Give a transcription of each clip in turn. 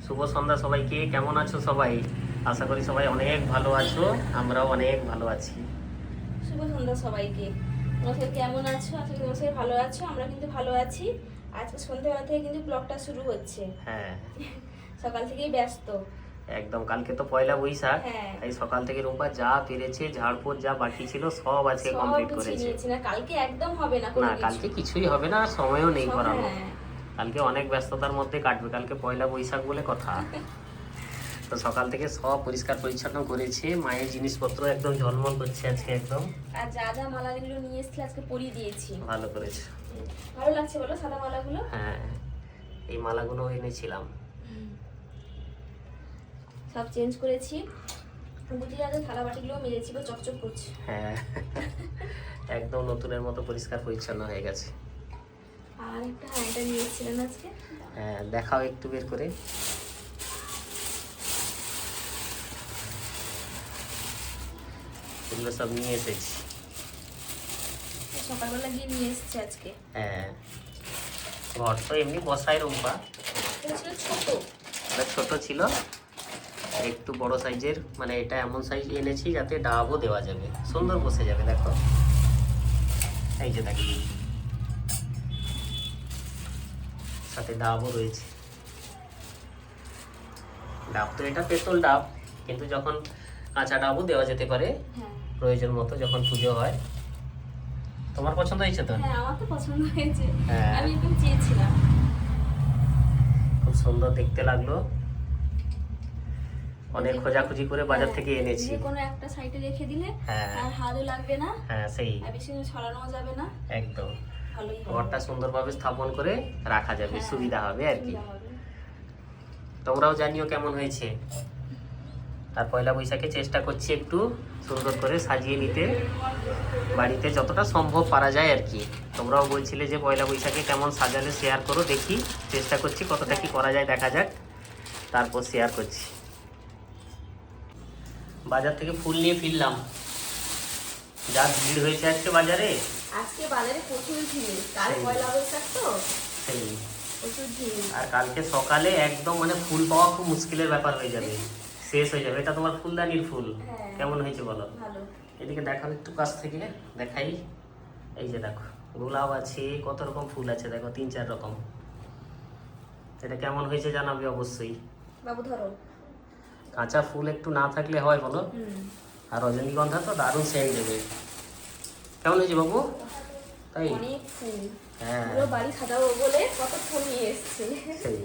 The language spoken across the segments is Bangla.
শুভ সন্ধ্যা সবাইকে। কেমন আছো সবাই? আশা করি সবাই অনেক ভালো আছো, আমরাও অনেক ভালো আছি। শুভ সন্ধ্যা সবাইকে। তোমার কেমন আছো? আশা করি তোমার ভালো আছো। আমরা কিন্তু ভালো আছি। আজকে সন্ধ্যাবেলা থেকে কিন্তু ব্লগটা শুরু হচ্ছে। হ্যাঁ, সকাল থেকেই ব্যস্ত। একদম। কালকে তো পয়লা বৈশাখ, হ্যাঁ, তাই সকাল থেকে রূপা যা পেরেছে, ঝাড়পোছ যা বাকি ছিল সব আজকে সব কমপ্লিট গুছিয়ে করেছে। নিয়েছি। না কালকে একদম হবে না কোনো না, কিছু। কালকে কিছুই হবে না, আর সময়ও নেই করানো। হ্যাঁ। কালকে অনেক ব্যস্ততার মধ্যে কাটবে, কালকে পয়লা বৈশাখ বলে কথা। তো সকাল থেকে সব পরিষ্কার পরিচ্ছন্ন করেছে, মায়ের জিনিসপত্র একদম ঝলমল করছে আজকে একদম। আর যা যা মালাগুলো নিয়ে এসেছিলে আজকে পরিয়ে দিয়েছি। ভালো করেছে। ভালো লাগছে বলো সাদা মালাগুলো? হ্যাঁ, এই মালাগুলো এনেছিলাম। সব চেঞ্জ করেছি। বুঝি আগে থালা বাটিগুলো মেরেছি, চকচক করছে। হ্যাঁ, একদম নতুনের মতো পরিষ্কার পরিচ্ছন্ন হয়ে গেছে। আর একটা এটা নিয়ে এসেছিলেন আজকে। হ্যাঁ, দেখাও একটু বের করে। এগুলো সব নিয়ে এসেছি। সকালবেলা গিয়ে নিয়ে এসেছি আজকে। হ্যাঁ, ঘর তো এমনি বসাই রুম্পা। এটা ছিল ছোট। এটা ছোট ছিল, একটু বড় সাইজের, মানে এটা এমন সাইজ এনেছি যাতে ডাবও দেওয়া যাবে, সুন্দর বসে যাবে। দেখো, এই যে দেখি, সাথে ডাবও রয়েছে। ডাব তো এটা পেতল ডাব, কিন্তু যখন কাঁচা ডাবও দেওয়া যেতে পারে হ্যাঁ, প্রয়োজন মতো, যখন পুজো হয়। তোমার পছন্দ হয়েছে তো? হ্যাঁ, আমার তো পছন্দ হয়েছে। হ্যাঁ, আমি একটু চেয়েছিলাম। খুব সুন্দর দেখতে লাগলো। অনেক খোঁজাখুঁজি করে বাজার থেকে এনেছি। যে কোনো একটা সাইডে রেখে দিলে হ্যাঁ, আর হাতও লাগবে না। হ্যাঁ, সেই আর বেশি ছড়ানো যাবে না। একদম। ভালোই হবে। ঘরটা সুন্দরভাবে স্থাপন করে রাখা যাবে, হ্যাঁ, সুবিধা হবে আর কি। সুবিধা হবে। তোমরাও জানিও কেমন হয়েছে। আর পয়লা বৈশাখে চেষ্টা করছি একটু সুন্দর করে সাজিয়ে নিতে, বাড়িতে যতটা সম্ভব পারা যায় আর কি। তোমরাও বলছিলে যে পয়লা বৈশাখে কেমন সাজালে শেয়ার করো, দেখি চেষ্টা করছি কতটা কি করা যায়, দেখা যাক, তারপর শেয়ার করছি। বাজার থেকে ফুল নিয়ে ফিরলাম, যা ভিড় হয়েছে আজকে বাজারে। আজকে বাজারে প্রচুর ভিড়, কাল সেই। পয়লা বৈশাখ তো সেই। প্রচুর ভিড়। আর কালকে সকালে একদম মানে ফুল পাওয়া খুব মুশকিলের ব্যাপার হয়ে যাবে, শেষ হয়ে যাবে। এটা তোমার ফুলদানির ফুল। হ্যাঁ, কেমন হয়েছে বলো? ভালো। এদিকে দেখাও একটু কাছ থেকে, দেখাই। এই যে দেখো, গোলাপ আছে, কত রকম ফুল আছে দেখো, 3-4 রকম। এটা কেমন হয়েছে জানাবে অবশ্যই। বাবু ধরো। কাঁচা ফুল একটু না থাকলে হয় বলো? আর রজনীগন্ধা তো দারুণ সেন্ট দেবে। কেমন হয়েছে বাবু? তাই? অনেক ফুল। হ্যাঁ, পুরো বাড়ি সাজাবো বলে কত ফুল নিয়ে এসেছে। সেই।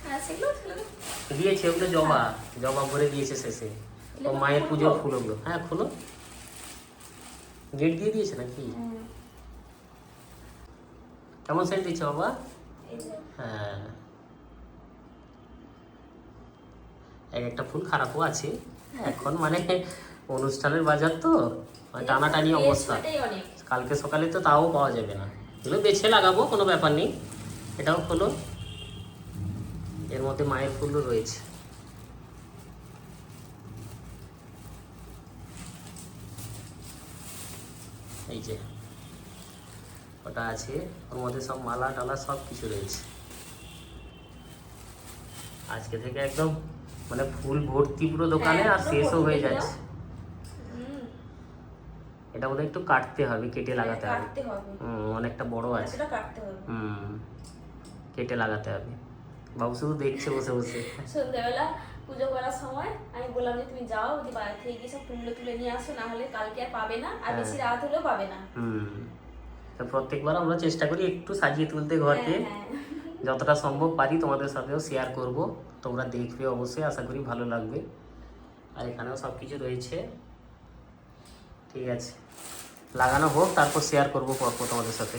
হ্যাঁ, সেগুলো ছিল। দিয়েছে ওগুলো জবা, জবা ভরে দিয়েছে শেষে। ও মায়ের পুজোর ফুল ওগুলো। হ্যাঁ, খুলো। গেট দিয়ে দিয়েছে নাকি? কেমন সেন্ট দিচ্ছে বাবা? হ্যাঁ, এক একটা ফুল খারাপও আছে এখন, মানে অনুষ্ঠানের বাজার তো টানাটানি অবস্থা। কালকে সকালে তো তাও পাওয়া যাবে না, এগুলো বেছে লাগাবো, কোনো ব্যাপার নেই। এটাও হলো, এর মধ্যে মায়ের ফুলও রয়েছে। এই যে ওটা আছে, ওর মধ্যে সব মালা টালা সব কিছু রয়েছে। আজকে থেকে একদম মানে ফুল ভর্তি পুরো দোকানে, আর শেষও হয়ে যাচ্ছে। এটা বোধহয় একটু কাটতে হবে, কেটে লাগাতে হবে। অনেকটা বড় আছে। কেটে লাগাতে হবে। বাবু শুধু দেখছে বসে বসে। সন্ধ্যাবেলা পুজো করার সময় আমি বললাম যে তুমি যাও, যদি বাইরে থেকে গিয়ে সব ফুলগুলো তুলে নিয়ে আসো, না হলে কালকে আর পাবে না, আর বেশি রাত হলেও পাবে না। তো প্রত্যেকবার আমরা চেষ্টা করি একটু সাজিয়ে তুলতে ঘরকে, যতটা সম্ভব পারি তোমাদের সাথেও শেয়ার করব। তোমরা দেখবে অবশ্যই, আশা করি ভালো লাগবে। আর এখানেও সব কিছু রয়েছে। ঠিক আছে, লাগানো হোক, তারপর শেয়ার করবো পরপর তোমাদের সাথে।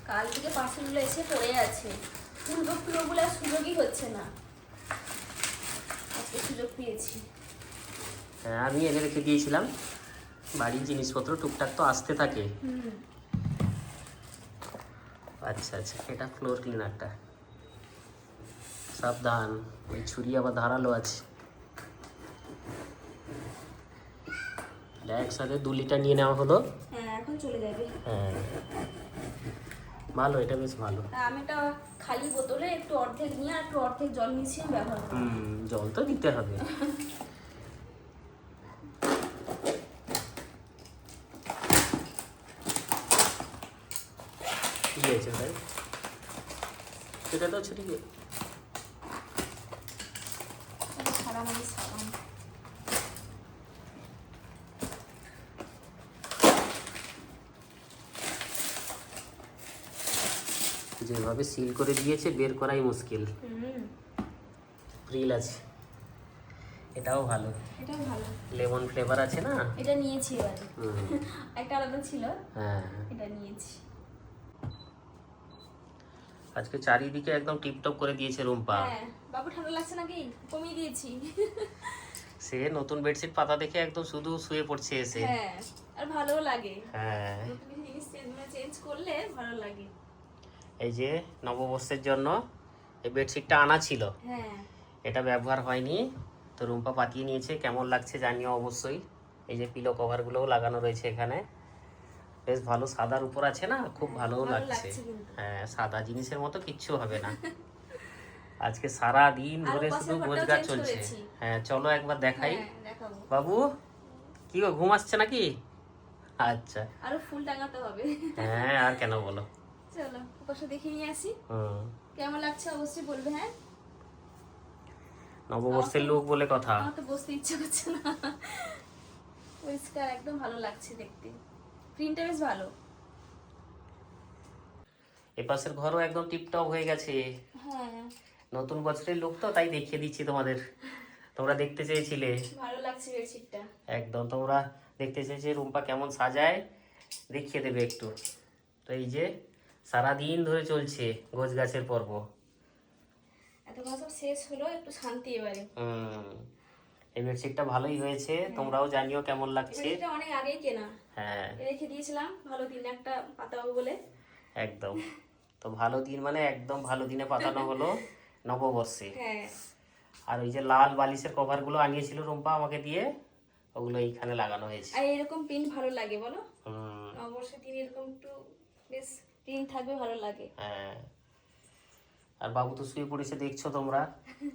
কাল থেকে পার্সেলগুলো এসে পড়ে আছে, তুলবো বলে আর সুযোগই হচ্ছে না। আজকে সুযোগ পেয়েছি। হ্যাঁ, আমি এনে রেখে দিয়েছিলাম, বাড়ির জিনিসপত্র টুকটাক তো আসতে থাকে। আচ্ছা আচ্ছা, এটা ফ্লোর ক্লিনারটা। সাবধান, ওই ছুরি আবার ধারালো আছে। একসাথে 2 লিটার নিয়ে নেওয়া হলো। হ্যাঁ, এখন চলে যাবে। হ্যাঁ, ভালো, এটা বেশ ভালো। আমি একটা খালি বোতলে একটু অর্ধেক নিয়ে আর একটু অর্ধেক জল মিশিয়ে ব্যবহার করি। জল তো দিতে হবে। কি হয়েছে ভাই? সেটা তো ছুটি গিয়ে সারা মানে সাবান। যেভাবে সিল করে দিয়েছে বের করাই মুশকিল। প্রিল আছে, এটাও ভালো। এটাও ভালো, লেমন ফ্লেভার আছে না? এটা নিয়েছি এবারে। হুম। একটা আলাদা ছিল, হ্যাঁ, এটা নিয়েছি। আজকে চারিদিকে একদম টিপটপ করে দিয়েছে রুম্পা। হ্যাঁ বাবু, ঠান্ডা লাগছে নাকি? কমিয়ে দিয়েছি। সে নতুন বেডশিট পাতা দেখে একদম শুধু শুয়ে পড়ছে এসে। হ্যাঁ, আর ভালোও লাগে। হ্যাঁ, নতুন কিছু জিনিস চেঞ্জ করলে ভালো লাগে। এই যে নববর্ষের জন্য এই বেডশিটটা আনা ছিল, হ্যাঁ, এটা ব্যবহার হয়নি, তো রুম্পা পাতিয়ে নিয়েছে। কেমন লাগছে জানিও অবশ্যই। এই যে পিলো কভারগুলোও লাগানো রয়েছে এখানে, বেশ ভালো। সাদার উপর আছে না, খুব ভালো লাগছে। কিন্তু। হ্যাঁ, সাদা জিনিসের মতো কিচ্ছু হবে না। আজকে সারা দিন ধরে শুধু গোছগাছ চলছে। হ্যাঁ, চলো একবার দেখাই। দেখাবো। বাবু কি গো, ঘুম আসছে নাকি? আচ্ছা, আরো ফুল টাঙাতে হবে। হ্যাঁ, আর কেন বলো। চলো ওপাশে দেখে নিয়ে আসি হুম, কেমন লাগছে, অবশ্যই বলবে। হ্যাঁ, নববর্ষের লোক বলে কথা। আমার তো বসতে ইচ্ছে করছে না। পরিষ্কার একদম ভালো লাগছে দেখতে, প্রিন্টটা বেশ ভালো। এপাশের ঘরও একদম টিপটপ হয়ে গেছে। হ্যাঁ, নতুন বছরের লোক তো, তাই দেখিয়ে দিচ্ছি তোমাদের। তোমরা দেখতে চেয়েছিলে, ভালো লাগছে বেডশিটটা। একদম তোমরা দেখতে চেয়েছে রুম্পা কেমন সাজায়, দেখিয়ে দেবে একটু। তো এই যে সারাদিন ধরে চলছে গোছগাছের পর্ব। এতক্ষণ সব শেষ হলো, একটু শান্তি এবারে। এই বেডশিটটা ভালোই হয়েছে, তোমরাও জানিও কেমন লাগছে। বেডশিটটা অনেক আগেই কেনা, হ্যাঁ, রেখে দিয়েছিলাম ভালো দিন একটা পাতাবো বলে। একদম। তো ভালো দিন মানে একদম ভালো দিনে পাতানো হলো নববর্ষে। হ্যাঁ, আর ওই যে লাল বালিশের কভারগুলো আনিয়েছিল রুম্পা আমাকে দিয়ে, ওগুলো এইখানে লাগানো হয়েছে। আর এরকম প্রিন্ট ভালো লাগে বলো? হুম, নববর্ষের দিন এরকম একটু বেশ প্রিন্ট থাকবে, ভালো লাগে। হ্যাঁ। আর বাবু তো শুয়ে পড়েছে দেখছো তোমরা,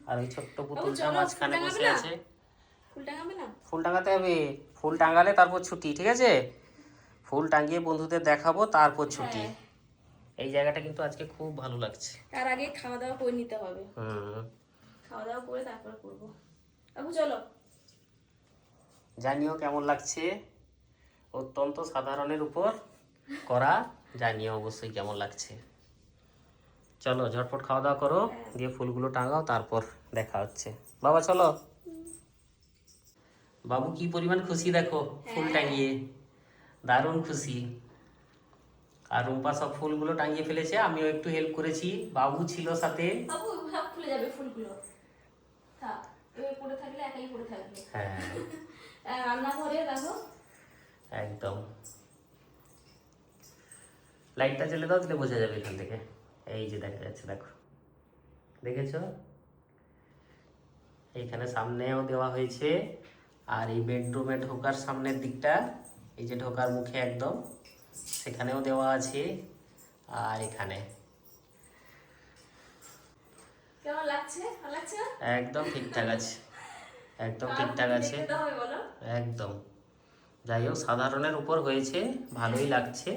আর ওই ছোট্ট পুতুলটা চলো, মাঝখানে ফুল বসে টাঙাবে না? আছে। ফুল টাঙাবে না? ফুল টাঙাতে হবে, ফুল টাঙালে তারপর ছুটি, ঠিক আছে? ফুল টাঙিয়ে বন্ধুদের দেখাবো, তারপর ছুটি। হ্যাঁ, এই জায়গাটা কিন্তু আজকে খুব ভালো লাগছে। তার আগে খাওয়া দাওয়া করে নিতে হবে। খাওয়া দাওয়া করে তারপর করবো। বাবু চলো। জানিও কেমন লাগছে, অত্যন্ত সাধারণের উপর করা। জানিও অবশ্যই কেমন লাগছে। চলো ঝটপট খাওয়া দাওয়া করো, দিয়ে ফুলগুলো টাঙাও, তারপর দেখা হচ্ছে। বাবা চলো। বাবু কি পরিমাণ খুশি দেখো ফুল টাঙিয়ে, দারুণ খুশি। আর রুম্পা সব ফুলগুলো টাঙিয়ে ফেলেছে, আমিও একটু হেল্প করেছি, বাবু ছিল সাথে। বাবু সব খুলে যাবে ফুলগুলো, থাক এবার পড়ে থাকলে একাই পড়ে থাকবে। হ্যাঁ, রান্নাঘরে দেখো। একদম। লাইটটা জ্বেলে দাও, দিলে বোঝা যাবে এখান থেকে। এই যে দেখা যাচ্ছে, দেখো, দেখেছো? এইখানে সামনেও দেওয়া হয়েছে, আর এই বেডরুমে ঢোকার সামনের দিকটা, এই যে ঢোকার মুখে একদম, সেখানেও দেওয়া আছে। আর এখানে কেমন লাগছে? ভালো লাগছে? একদম ঠিকঠাক আছে, একদম ঠিকঠাক আছে, দেখতে হবে বলো। একদম। যাই হোক, সাধারণের উপর হয়েছে, ভালোই লাগছে।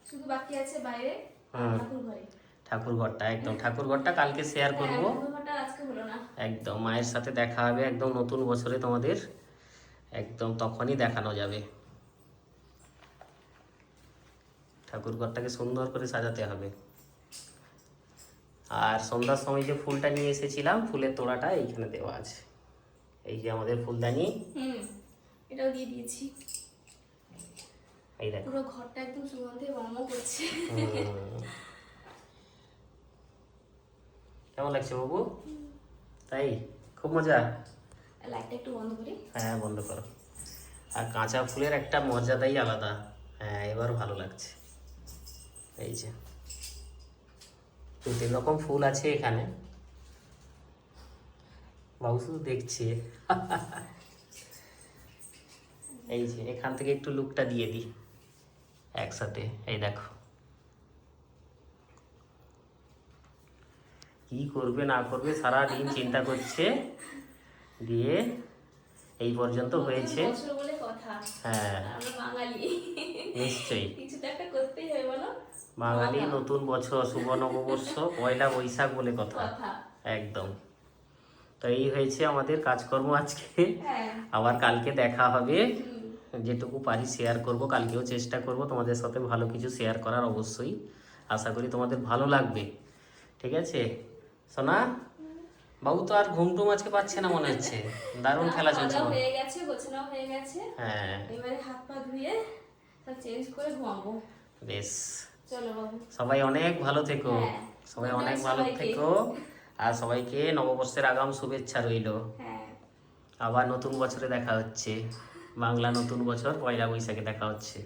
শুধু বাকি আছে বাইরে ঠাকুর ঘরে। ঠাকুর ঘরটা, একদম ঠাকুর ঘরটা কালকে শেয়ার করবো। ঠাকুর ঘরটা আজকে হলো না। একদম মায়ের সাথে দেখা হবে একদম নতুন বছরে তোমাদের, একদম তখনই দেখানো যাবে। ঠাকুর ঘরটাকে সুন্দর করে সাজাতে হবে। আর সন্ধ্যার সময় যে ফুলটা নিয়ে এসেছিলাম, ফুলের তোড়াটা এইখানে দেওয়া আছে। এই যে আমাদের ফুলদানি, এটাও দিয়ে দিয়েছি। এই দেখো, পুরো ঘরটা একদম সুগন্ধে গন্ধ করছে। কেমন লাগছে বাবু? তাই খুব মজা। লাইটটা একটু বন্ধ করি। হ্যাঁ, বন্ধ করো। আর কাঁচা ফুলের একটা মর্যাদাই আলাদা। হ্যাঁ, এবার ভালো লাগছে। এই যে 2-3 রকম ফুল আছে এখানে, বাবু শুধু দেখছে। এই যে এখান থেকে একটু লুকটা দিয়ে দিই একসাথে, এই দেখো। কি করবে না করবে সারা দিন চিন্তা করছে, দিয়ে এই পর্যন্ত হয়েছে। নতুন বছর বলে কথা, হ্যাঁ আমরা বাঙালি, নিশ্চয়ই কিছু তো একটা করতেই হবে বলো। বাঙালি কথা। নতুন বছর শুভ নববর্ষ পয়লা বৈশাখ বলে কথা। কথা। একদম। তো এই হয়েছে আমাদের কাজকর্ম আজকে। হ্যাঁ। আবার কালকে দেখা হবে, হুম। যেটুকু পারি শেয়ার করব, কালকেও চেষ্টা করব তোমাদের সাথে ভালো কিছু শেয়ার করার। অবশ্যই আশা করি তোমাদের ভালো লাগবে। ঠিক আছে সোনা, বাবু তো আর ঘুমটুম আজকে পাচ্ছে না মনে হচ্ছে, দারুণ খেলা চলছে। খাওয়া হয়ে গেছে, গোছানো হয়ে গেছে, হ্যাঁ এবারে হাত পা ধুয়ে সব চেঞ্জ করে ঘুমাবো। বেশ, চলো বাবু। সবাই অনেক ভালো থেকো। হ্যাঁ। সবাই Good অনেক night ভালো সবাইকে। থেকো, আর সবাইকে নববর্ষের আগাম শুভেচ্ছা রইলো। হ্যাঁ। আবার নতুন বছরে দেখা হচ্ছে, বাংলা নতুন বছর পয়লা বৈশাখে দেখা হচ্ছে।